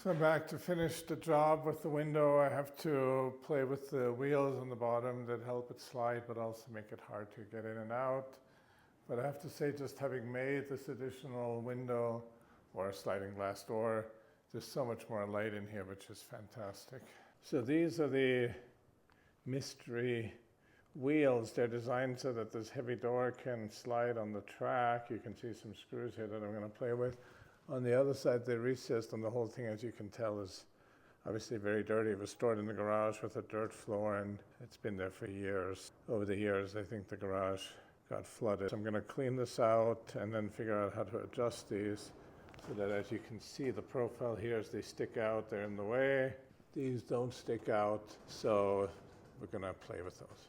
So back to finish the job with the window, I have to play with the wheels on the bottom that help it slide, but also make it hard to get in and out. But I have to say, just having made this additional window or sliding glass door, there's so much more light in here, which is fantastic. So these are the mystery wheels. They're designed so that this heavy door can slide on the track. You can see some screws here that I'm going to play with. On the other side, they're recessed, and the whole thing, as you can tell, is obviously very dirty. It was stored in the garage with a dirt floor, and it's been there for years. Over the years, I think the garage got flooded. So I'm going to clean this out and then figure out how to adjust these so that, as you can see, the profile here, as they stick out, they're in the way. These don't stick out, so we're going to play with those.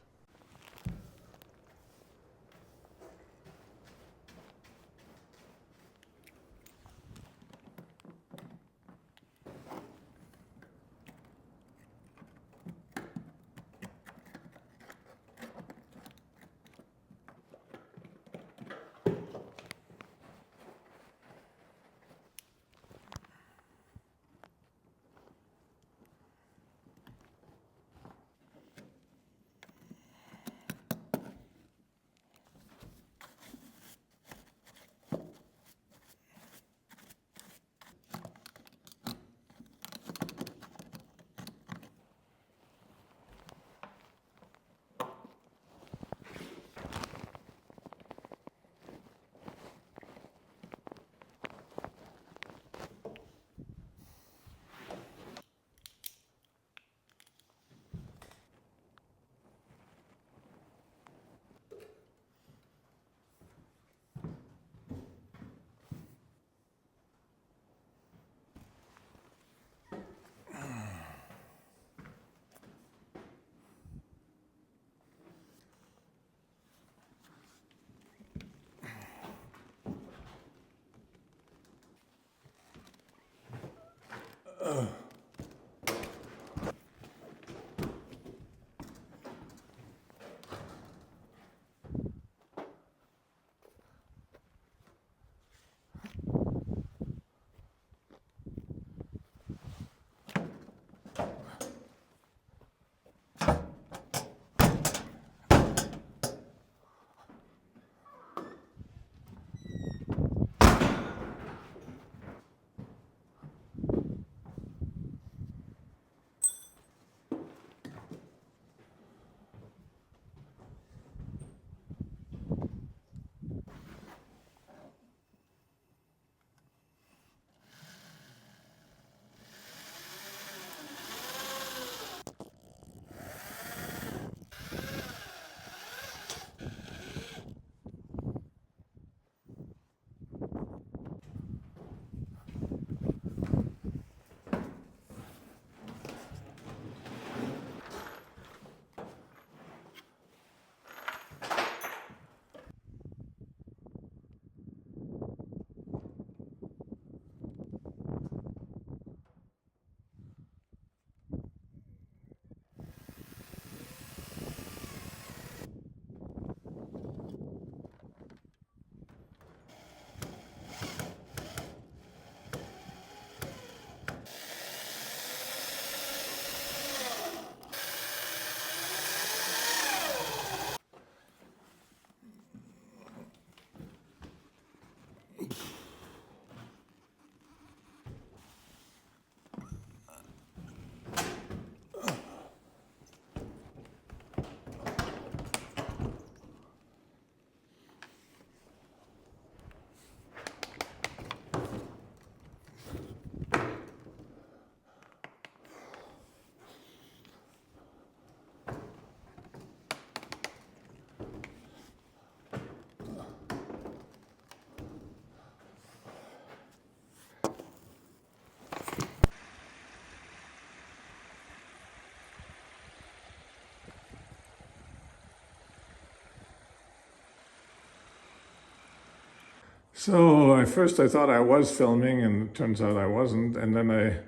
So at first I thought I was filming, and it turns out I wasn't. And then I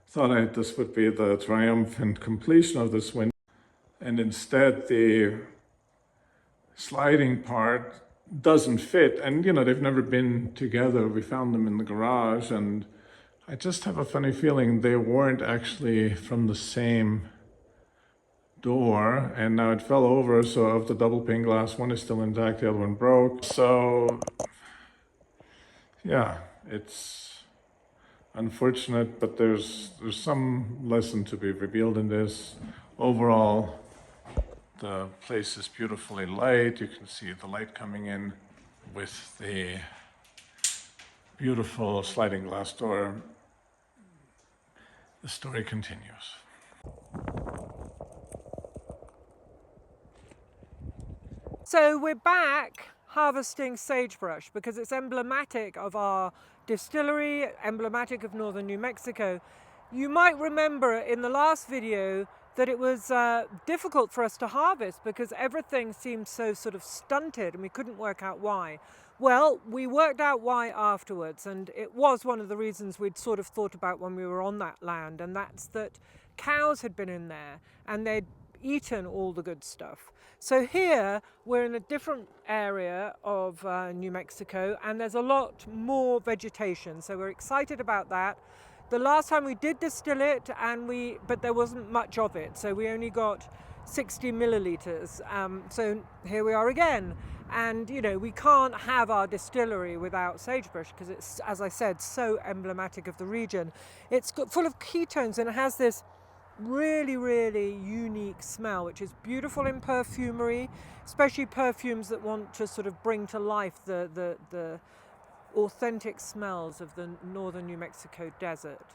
thought this would be the triumphant completion of this window. And instead the sliding part doesn't fit. And you know, they've never been together. We found them in the garage, and I just have a funny feeling they weren't actually from the same door, and now it fell over, so of the double pane glass, one is still intact, the other one broke. So yeah, it's unfortunate, but there's some lesson to be revealed in this. Overall, the place is beautifully light. You can see the light coming in with the beautiful sliding glass door. The story continues. So we're back harvesting sagebrush because it's emblematic of our distillery, emblematic of northern New Mexico. You might remember in the last video that it was difficult for us to harvest because everything seemed so sort of stunted and we couldn't work out why. Well, we worked out why afterwards, and it was one of the reasons we'd sort of thought about when we were on that land, and that's that cows had been in there and they'd eaten all the good stuff. So here we're in a different area of New Mexico, and there's a lot more vegetation, so we're excited about that. The last time we did distill it, but there wasn't much of it, so we only got 60 milliliters. So here we are again. And you know, we can't have our distillery without sagebrush because it's, as I said, so emblematic of the region. It's full of ketones and it has this really, really unique smell, which is beautiful in perfumery, especially perfumes that want to sort of bring to life the authentic smells of the northern New Mexico desert.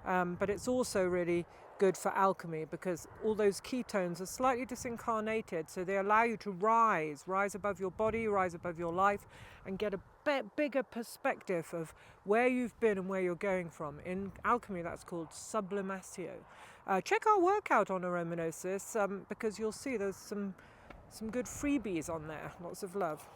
But it's also really good for alchemy because all those ketones are slightly disincarnated, so they allow you to rise above your body, rise above your life, and get a bigger perspective of where you've been and where you're going from. In alchemy, that's called sublimatio. Check our workout on aromanosis because you'll see there's some good freebies on there. Lots of love.